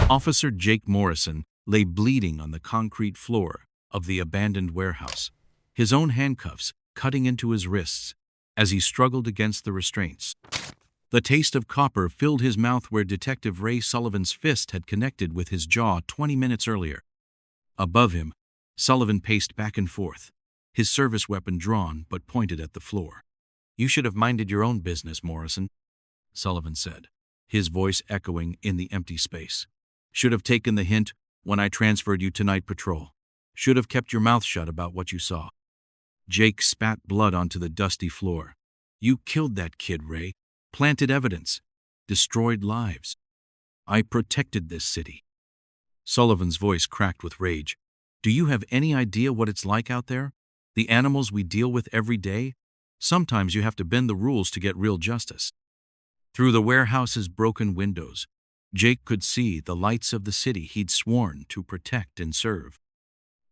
Officer Jake Morrison lay bleeding on the concrete floor of the abandoned warehouse, his own handcuffs cutting into his wrists as he struggled against the restraints. The taste of copper filled his mouth where Detective Ray Sullivan's fist had connected with his jaw 20 minutes earlier. Above him, Sullivan paced back and forth, his service weapon drawn but pointed at the floor. "You should have minded your own business, Morrison," Sullivan said, his voice echoing in the empty space. "Should have taken the hint when I transferred you to night patrol. Should have kept your mouth shut about what you saw." Jake spat blood onto the dusty floor. "You killed that kid, Ray. Planted evidence. Destroyed lives. I protected this city." Sullivan's voice cracked with rage. "Do you have any idea what it's like out there? The animals we deal with every day? Sometimes you have to bend the rules to get real justice." Through the warehouse's broken windows, Jake could see the lights of the city he'd sworn to protect and serve.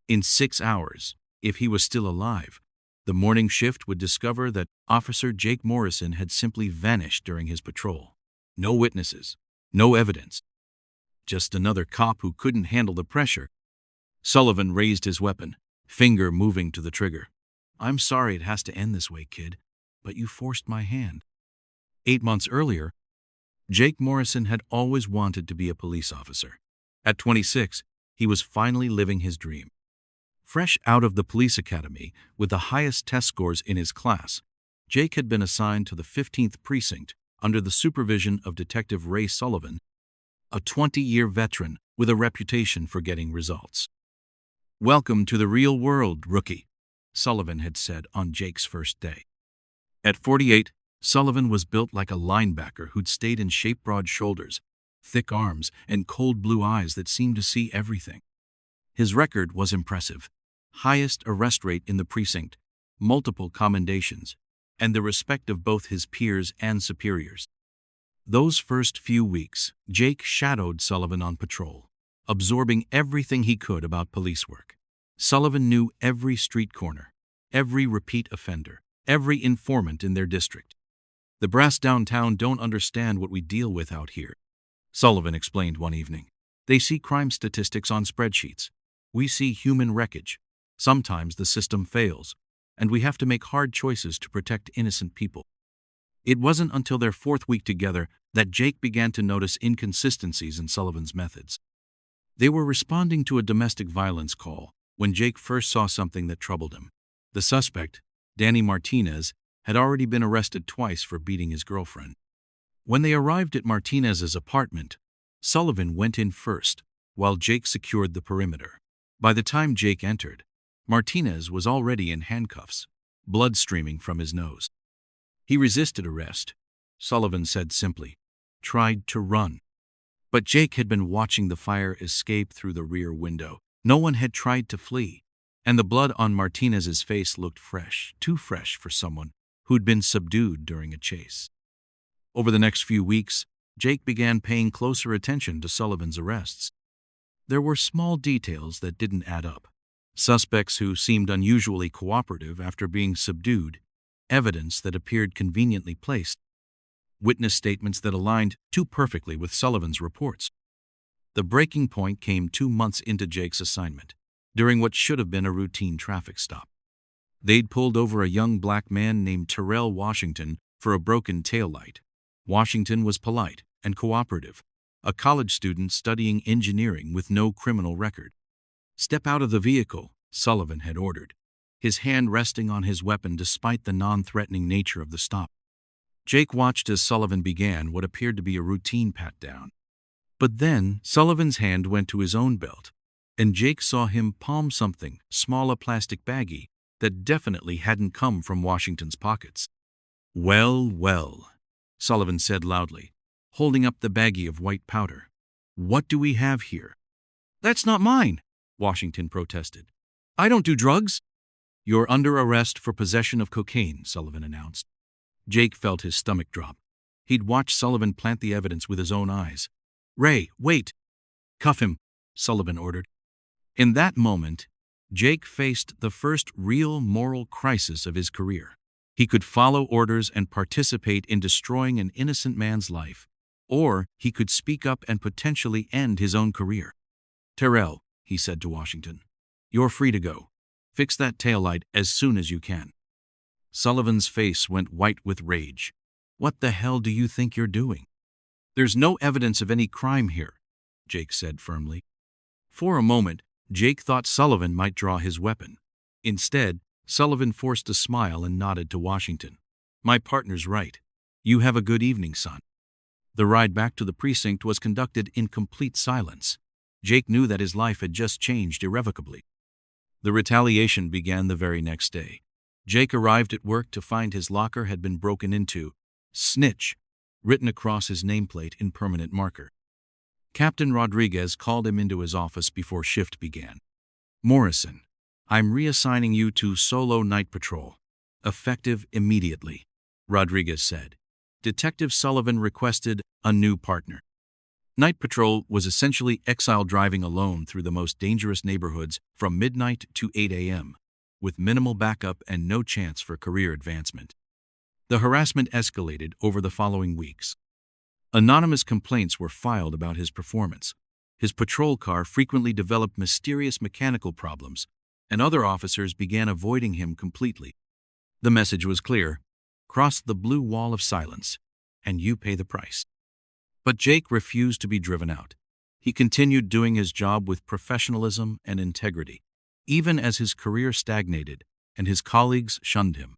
In 6 hours, if he was still alive, the morning shift would discover that Officer Jake Morrison had simply vanished during his patrol. No witnesses, no evidence. Just another cop who couldn't handle the pressure. Sullivan raised his weapon, finger moving to the trigger. "I'm sorry it has to end this way, kid, but you forced my hand." 8 months earlier, Jake Morrison had always wanted to be a police officer. At 26, he was finally living his dream. Fresh out of the police academy with the highest test scores in his class, Jake had been assigned to the 15th Precinct under the supervision of Detective Ray Sullivan, a 20-year veteran with a reputation for getting results. "Welcome to the real world, rookie," Sullivan had said on Jake's first day. At 48, Sullivan was built like a linebacker who'd stayed in shape, broad shoulders, thick arms, and cold blue eyes that seemed to see everything. His record was impressive. Highest arrest rate in the precinct, multiple commendations, and the respect of both his peers and superiors. Those first few weeks, Jake shadowed Sullivan on patrol, absorbing everything he could about police work. Sullivan knew every street corner, every repeat offender, every informant in their district. "The brass downtown don't understand what we deal with out here," Sullivan explained one evening. "They see crime statistics on spreadsheets. We see human wreckage. Sometimes the system fails, and we have to make hard choices to protect innocent people." It wasn't until their 4th week together that Jake began to notice inconsistencies in Sullivan's methods. They were responding to a domestic violence call when Jake first saw something that troubled him. The suspect, Danny Martinez, had already been arrested twice for beating his girlfriend. When they arrived at Martinez's apartment, Sullivan went in first, while Jake secured the perimeter. By the time Jake entered, Martinez was already in handcuffs, blood streaming from his nose. He resisted arrest, Sullivan said simply, tried to run. But Jake had been watching the fire escape through the rear window. No one had tried to flee, and the blood on Martinez's face looked fresh, too fresh for someone who'd been subdued during a chase. Over the next few weeks, Jake began paying closer attention to Sullivan's arrests. There were small details that didn't add up. Suspects who seemed unusually cooperative after being subdued, evidence that appeared conveniently placed, witness statements that aligned too perfectly with Sullivan's reports. The breaking point came 2 months into Jake's assignment, during what should have been a routine traffic stop. They'd pulled over a young black man named Terrell Washington for a broken taillight. Washington was polite and cooperative, a college student studying engineering with no criminal record. "Step out of the vehicle," Sullivan had ordered, his hand resting on his weapon despite the non-threatening nature of the stop. Jake watched as Sullivan began what appeared to be a routine pat-down. But then Sullivan's hand went to his own belt, and Jake saw him palm something, small, a plastic baggie, that definitely hadn't come from Washington's pockets. "Well, well," Sullivan said loudly, holding up the baggie of white powder. "What do we have here?" "That's not mine," Washington protested. "I don't do drugs." "You're under arrest for possession of cocaine," Sullivan announced. Jake felt his stomach drop. He'd watched Sullivan plant the evidence with his own eyes. "Ray, wait!" "Cuff him," Sullivan ordered. In that moment, Jake faced the first real moral crisis of his career. He could follow orders and participate in destroying an innocent man's life, Or he could speak up and potentially end his own career. "Terrell," he said to Washington, "you're free to go. Fix that taillight as soon as you can." Sullivan's face went white with rage. "What the hell do you think you're doing?" "There's no evidence of any crime here," Jake said firmly. For a moment, Jake thought Sullivan might draw his weapon. Instead, Sullivan forced a smile and nodded to Washington. "My partner's right. You have a good evening, son." The ride back to the precinct was conducted in complete silence. Jake knew that his life had just changed irrevocably. The retaliation began the very next day. Jake arrived at work to find his locker had been broken into, "Snitch," written across his nameplate in permanent marker. Captain Rodriguez called him into his office before shift began. "Morrison, I'm reassigning you to solo night patrol. Effective immediately," Rodriguez said. Detective Sullivan requested a new partner. Night patrol was essentially exile driving alone through the most dangerous neighborhoods from midnight to 8 a.m., with minimal backup and no chance for career advancement. The harassment escalated over the following weeks. Anonymous complaints were filed about his performance. His patrol car frequently developed mysterious mechanical problems, and other officers began avoiding him completely. The message was clear: cross the blue wall of silence, and you pay the price. But Jake refused to be driven out. He continued doing his job with professionalism and integrity, even as his career stagnated and his colleagues shunned him.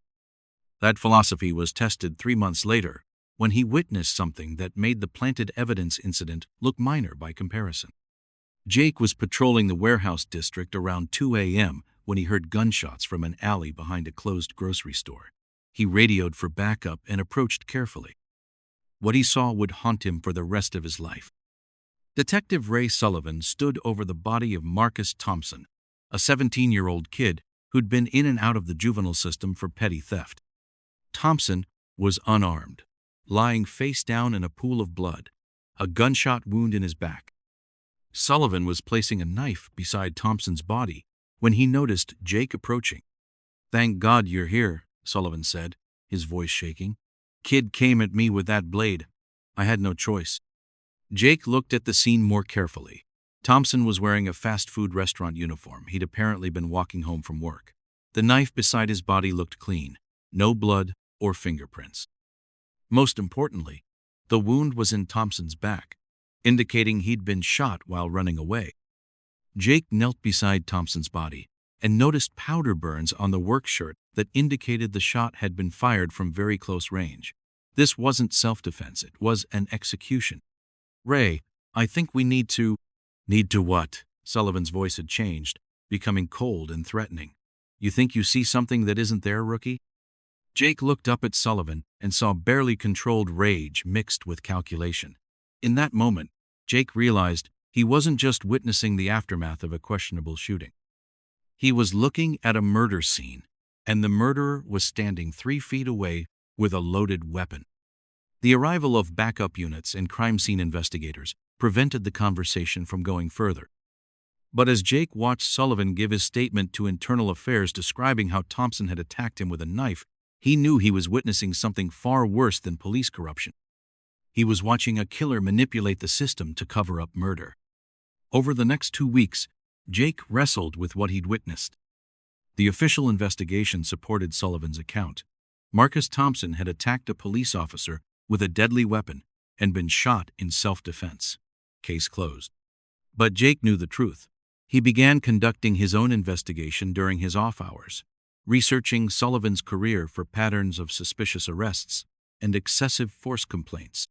That philosophy was tested 3 months later, when he witnessed something that made the planted evidence incident look minor by comparison. Jake was patrolling the warehouse district around 2 a.m. when he heard gunshots from an alley behind a closed grocery store. He radioed for backup and approached carefully. What he saw would haunt him for the rest of his life. Detective Ray Sullivan stood over the body of Marcus Thompson, a 17-year-old kid who'd been in and out of the juvenile system for petty theft. Thompson was unarmed, lying face down in a pool of blood, a gunshot wound in his back. Sullivan was placing a knife beside Thompson's body when he noticed Jake approaching. "Thank God you're here," Sullivan said, his voice shaking. "Kid came at me with that blade. I had no choice." Jake looked at the scene more carefully. Thompson was wearing a fast food restaurant uniform. He'd apparently been walking home from work. The knife beside his body looked clean, no blood or fingerprints. Most importantly, the wound was in Thompson's back, indicating he'd been shot while running away. Jake knelt beside Thompson's body and noticed powder burns on the work shirt that indicated the shot had been fired from very close range. This wasn't self-defense, it was an execution. "Ray, I think we need to—" "Need to what?" Sullivan's voice had changed, becoming cold and threatening. "You think you see something that isn't there, rookie?" Jake looked up at Sullivan and saw barely controlled rage mixed with calculation. In that moment, Jake realized he wasn't just witnessing the aftermath of a questionable shooting. He was looking at a murder scene, and the murderer was standing 3 feet away with a loaded weapon. The arrival of backup units and crime scene investigators prevented the conversation from going further. But as Jake watched Sullivan give his statement to Internal Affairs describing how Thompson had attacked him with a knife, he knew he was witnessing something far worse than police corruption. He was watching a killer manipulate the system to cover up murder. Over the next 2 weeks, Jake wrestled with what he'd witnessed. The official investigation supported Sullivan's account. Marcus Thompson had attacked a police officer with a deadly weapon and been shot in self-defense. Case closed. But Jake knew the truth. He began conducting his own investigation during his off hours, researching Sullivan's career for patterns of suspicious arrests and excessive force complaints.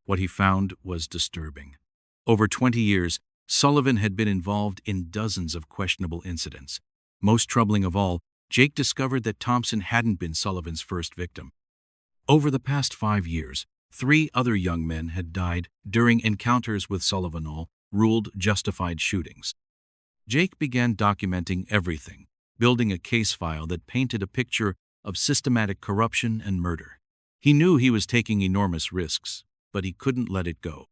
What he found was disturbing. Over 20 years, Sullivan had been involved in dozens of questionable incidents. Most troubling of all, Jake discovered that Thompson hadn't been Sullivan's first victim. Over the past 5 years, 3 other young men had died during encounters with Sullivan, all ruled justified shootings. Jake began documenting everything, building a case file that painted a picture of systematic corruption and murder. He knew he was taking enormous risks, but he couldn't let it go.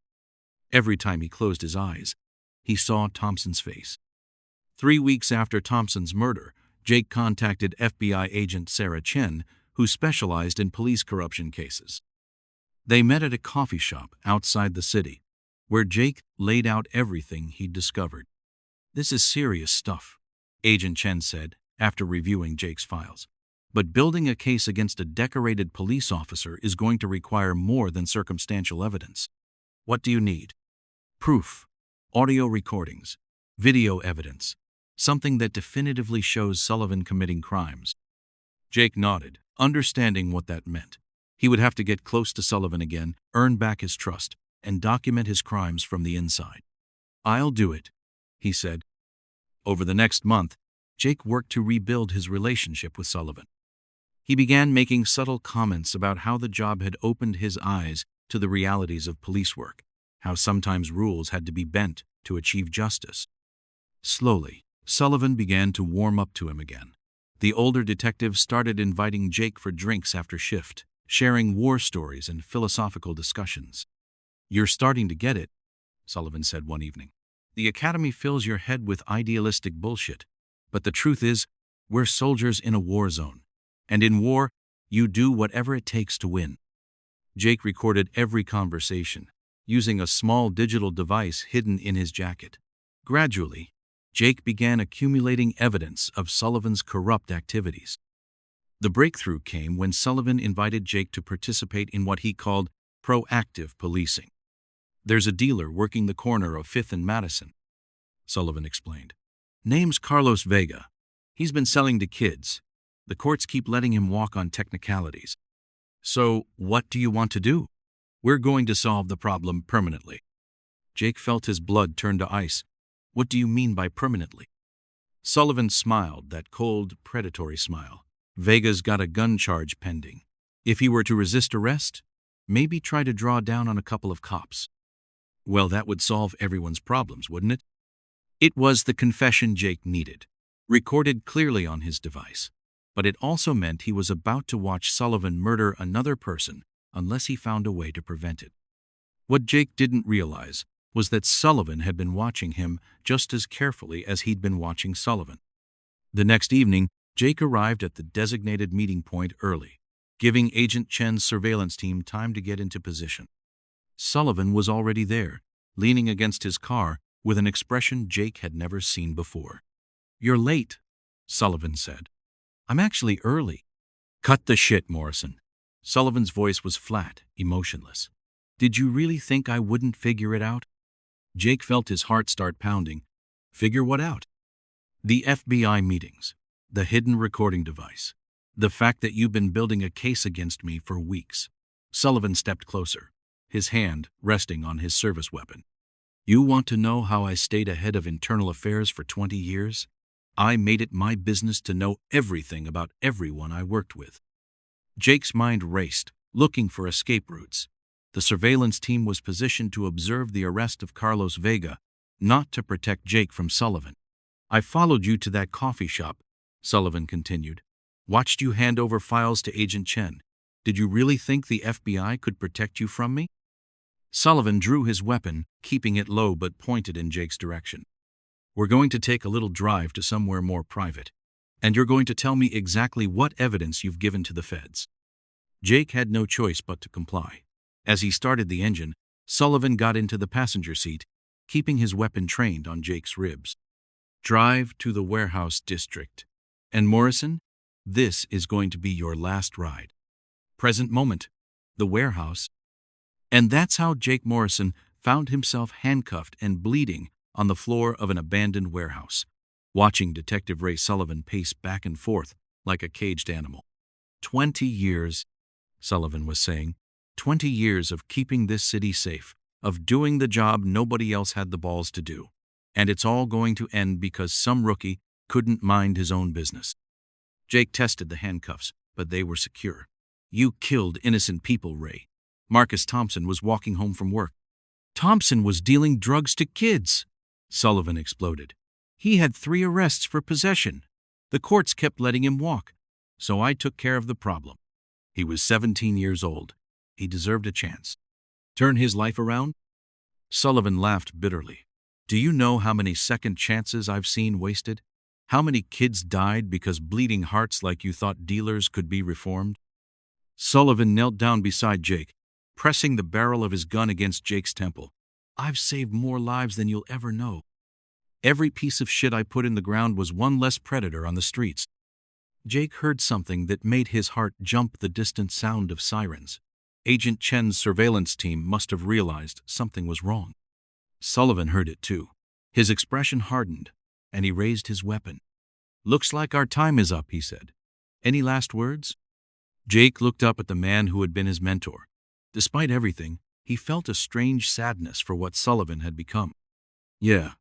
Every time he closed his eyes, he saw Thompson's face. 3 weeks after Thompson's murder, Jake contacted FBI agent Sarah Chen, who specialized in police corruption cases. They met at a coffee shop outside the city, where Jake laid out everything he'd discovered. "This is serious stuff," Agent Chen said after reviewing Jake's files. "But building a case against a decorated police officer is going to require more than circumstantial evidence. What do you need?" "Proof. Audio recordings. Video evidence. Something that definitively shows Sullivan committing crimes." Jake nodded, understanding what that meant. He would have to get close to Sullivan again, earn back his trust, and document his crimes from the inside. "I'll do it," he said. Over the next month, Jake worked to rebuild his relationship with Sullivan. He began making subtle comments about how the job had opened his eyes to the realities of police work, how sometimes rules had to be bent to achieve justice. Slowly, Sullivan began to warm up to him again. The older detective started inviting Jake for drinks after shift, sharing war stories and philosophical discussions. "You're starting to get it," Sullivan said one evening. "The academy fills your head with idealistic bullshit. But the truth is, we're soldiers in a war zone. And in war, you do whatever it takes to win." Jake recorded every conversation, using a small digital device hidden in his jacket. Gradually, Jake began accumulating evidence of Sullivan's corrupt activities. The breakthrough came when Sullivan invited Jake to participate in what he called proactive policing. "There's a dealer working the corner of 5th and Madison," Sullivan explained. "Name's Carlos Vega. He's been selling to kids. The courts keep letting him walk on technicalities. So, what do you want to do?" "We're going to solve the problem permanently." Jake felt his blood turn to ice. "What do you mean by permanently?" Sullivan smiled, that cold, predatory smile. "Vega's got a gun charge pending. If he were to resist arrest, maybe try to draw down on a couple of cops. Well, that would solve everyone's problems, wouldn't it?" It was the confession Jake needed, recorded clearly on his device. But it also meant he was about to watch Sullivan murder another person unless he found a way to prevent it. What Jake didn't realize was that Sullivan had been watching him just as carefully as he'd been watching Sullivan. The next evening, Jake arrived at the designated meeting point early, giving Agent Chen's surveillance team time to get into position. Sullivan was already there, leaning against his car with an expression Jake had never seen before. "You're late," Sullivan said. "I'm actually early." "Cut the shit, Morrison." Sullivan's voice was flat, emotionless. "Did you really think I wouldn't figure it out?" Jake felt his heart start pounding. "Figure what out?" "The FBI meetings, the hidden recording device, the fact that you've been building a case against me for weeks." Sullivan stepped closer, his hand resting on his service weapon. "You want to know how I stayed ahead of internal affairs for 20 years? I made it my business to know everything about everyone I worked with." Jake's mind raced, looking for escape routes. The surveillance team was positioned to observe the arrest of Carlos Vega, not to protect Jake from Sullivan. "I followed you to that coffee shop," Sullivan continued. "Watched you hand over files to Agent Chen. Did you really think the FBI could protect you from me?" Sullivan drew his weapon, keeping it low but pointed in Jake's direction. "We're going to take a little drive to somewhere more private, and you're going to tell me exactly what evidence you've given to the feds." Jake had no choice but to comply. As he started the engine, Sullivan got into the passenger seat, keeping his weapon trained on Jake's ribs. "Drive to the warehouse district. And Morrison, this is going to be your last ride." Present moment. The warehouse. And that's how Jake Morrison found himself handcuffed and bleeding on the floor of an abandoned warehouse, watching Detective Ray Sullivan pace back and forth like a caged animal. 20 years, Sullivan was saying. 20 years of keeping this city safe, of doing the job nobody else had the balls to do. And it's all going to end because some rookie couldn't mind his own business. Jake tested the handcuffs, but they were secure. "You killed innocent people, Ray." Marcus Thompson was walking home from work. "Thompson was dealing drugs to kids," Sullivan exploded. "He had 3 arrests for possession. The courts kept letting him walk, so I took care of the problem. He was 17 years old. He deserved a chance. Turn his life around?" Sullivan laughed bitterly. "Do you know how many second chances I've seen wasted? How many kids died because bleeding hearts like you thought dealers could be reformed?" Sullivan knelt down beside Jake, pressing the barrel of his gun against Jake's temple. "I've saved more lives than you'll ever know. Every piece of shit I put in the ground was one less predator on the streets." Jake heard something that made his heart jump, the distant sound of sirens. Agent Chen's surveillance team must have realized something was wrong. Sullivan heard it too. His expression hardened, and he raised his weapon. "Looks like our time is up," he said. "Any last words?" Jake looked up at the man who had been his mentor. Despite everything, he felt a strange sadness for what Sullivan had become. "Yeah,"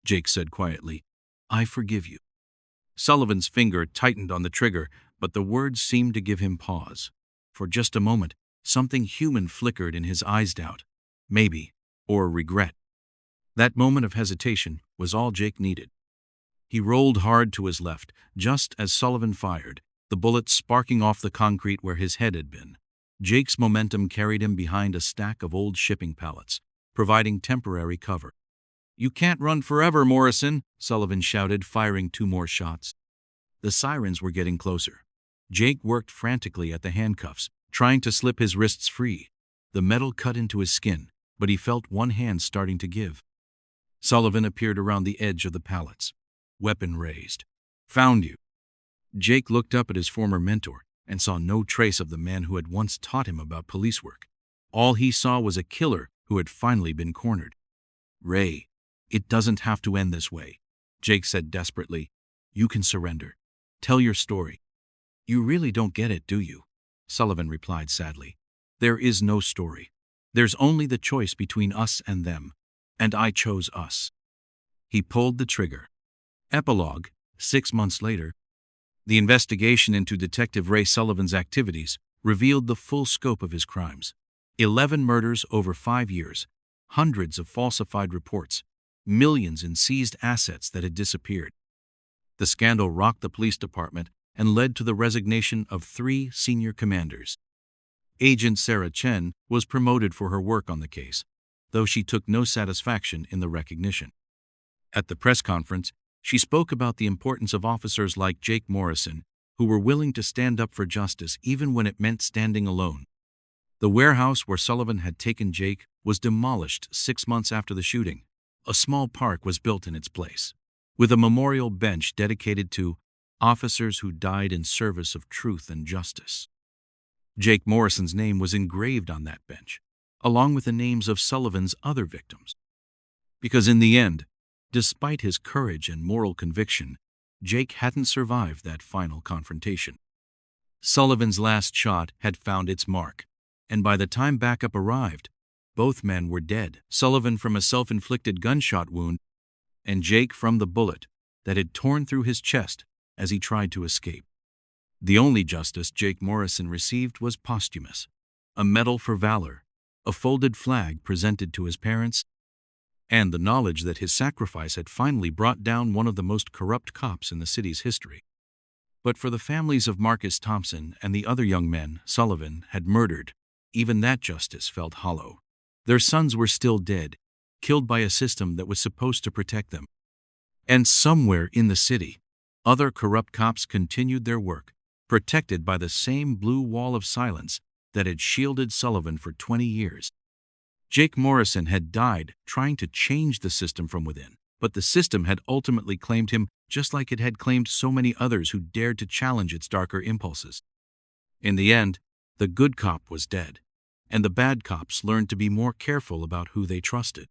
Jake said quietly, "I forgive you." Sullivan's finger tightened on the trigger, but the words seemed to give him pause. For just a moment, something human flickered in his eyes. Doubt, maybe, or regret. That moment of hesitation was all Jake needed. He rolled hard to his left, just as Sullivan fired, the bullet sparking off the concrete where his head had been. Jake's momentum carried him behind a stack of old shipping pallets, providing temporary cover. "You can't run forever, Morrison," Sullivan shouted, firing 2 more shots. The sirens were getting closer. Jake worked frantically at the handcuffs, trying to slip his wrists free. The metal cut into his skin, but he felt one hand starting to give. Sullivan appeared around the edge of the pallets, weapon raised. "Found you." Jake looked up at his former mentor and saw no trace of the man who had once taught him about police work. All he saw was a killer who had finally been cornered. "Ray, it doesn't have to end this way," Jake said desperately. "You can surrender. Tell your story." "You really don't get it, do you?" Sullivan replied sadly. "There is no story. There's only the choice between us and them. And I chose us." He pulled the trigger. Epilogue, 6 months later. The investigation into Detective Ray Sullivan's activities revealed the full scope of his crimes. 11 murders over 5 years, hundreds of falsified reports, millions in seized assets that had disappeared. The scandal rocked the police department and led to the resignation of 3 senior commanders. Agent Sarah Chen was promoted for her work on the case, though she took no satisfaction in the recognition. At the press conference, she spoke about the importance of officers like Jake Morrison, who were willing to stand up for justice even when it meant standing alone. The warehouse where Sullivan had taken Jake was demolished 6 months after the shooting. A small park was built in its place, with a memorial bench dedicated to officers who died in service of truth and justice. Jake Morrison's name was engraved on that bench, along with the names of Sullivan's other victims. Because in the end, despite his courage and moral conviction, Jake hadn't survived that final confrontation. Sullivan's last shot had found its mark, and by the time backup arrived, both men were dead. Sullivan from a self-inflicted gunshot wound, and Jake from the bullet that had torn through his chest as he tried to escape. The only justice Jake Morrison received was posthumous: a medal for valor, a folded flag presented to his parents, and the knowledge that his sacrifice had finally brought down one of the most corrupt cops in the city's history. But for the families of Marcus Thompson and the other young men Sullivan had murdered, even that justice felt hollow. Their sons were still dead, killed by a system that was supposed to protect them. And somewhere in the city, other corrupt cops continued their work, protected by the same blue wall of silence that had shielded Sullivan for 20 years. Jake Morrison had died trying to change the system from within, but the system had ultimately claimed him just like it had claimed so many others who dared to challenge its darker impulses. In the end, the good cop was dead, and the bad cops learned to be more careful about who they trusted.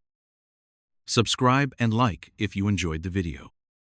Subscribe and like if you enjoyed the video.